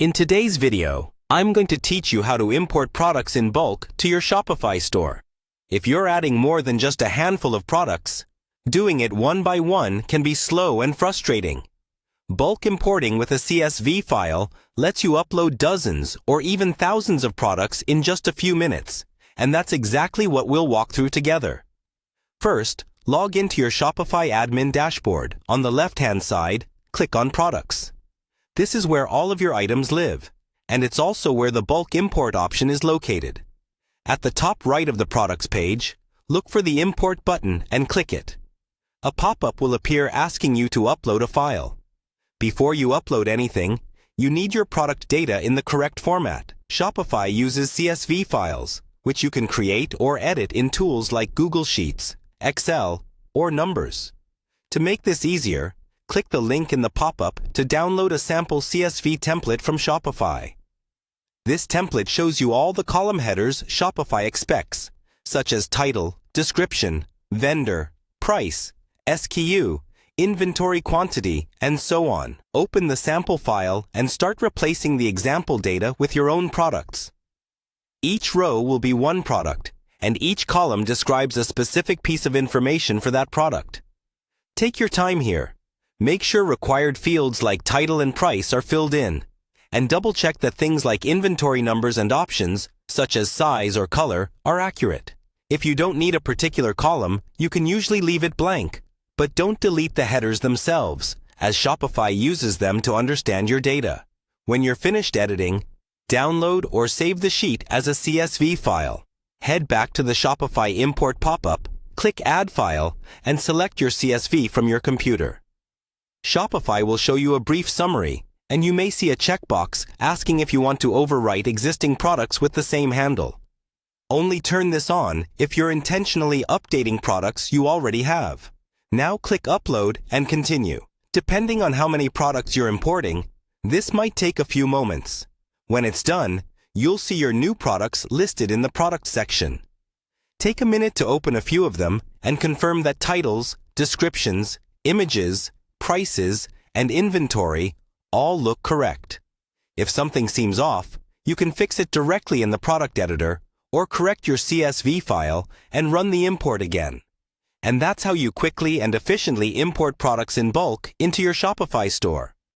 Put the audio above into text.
In today's video, I'm going to teach you how to import products in bulk to your Shopify store. If you're adding more than just a handful of products, doing it one by one can be slow and frustrating. Bulk importing with a CSV file lets you upload dozens or even thousands of products in just a few minutes, and that's exactly what we'll walk through together. First, log into your Shopify admin dashboard. On the left-hand side, click on Products. This is where all of your items live, and it's also where the bulk import option is located. At the top right of the Products page, look for the Import button and click it. A pop-up will appear asking you to upload a file. Before you upload anything, you need your product data in the correct format. Shopify uses CSV files, which you can create or edit in tools like Google Sheets, Excel, or Numbers. To make this easier, click the link in the pop-up to download a sample CSV template from Shopify. This template shows you all the column headers Shopify expects, such as title, description, vendor, price, SKU, inventory quantity, and so on. Open the sample file and start replacing the example data with your own products. Each row will be one product, and each column describes a specific piece of information for that product. Take your time here. Make sure required fields like title and price are filled in, and double-check that things like inventory numbers and options, such as size or color, are accurate. If you don't need a particular column, you can usually leave it blank, but don't delete the headers themselves, as Shopify uses them to understand your data. When you're finished editing, download or save the sheet as a CSV file. Head back to the Shopify import pop-up, click Add File, and select your CSV from your computer. Shopify will show you a brief summary, and you may see a checkbox asking if you want to overwrite existing products with the same handle. Only turn this on if you're intentionally updating products you already have. Now click Upload and continue. Depending on how many products you're importing, this might take a few moments. When it's done, you'll see your new products listed in the product section. Take a minute to open a few of them and confirm that titles, descriptions, images, prices, and inventory all look correct. If something seems off, you can fix it directly in the product editor or correct your CSV file and run the import again. And that's how you quickly and efficiently import products in bulk into your Shopify store.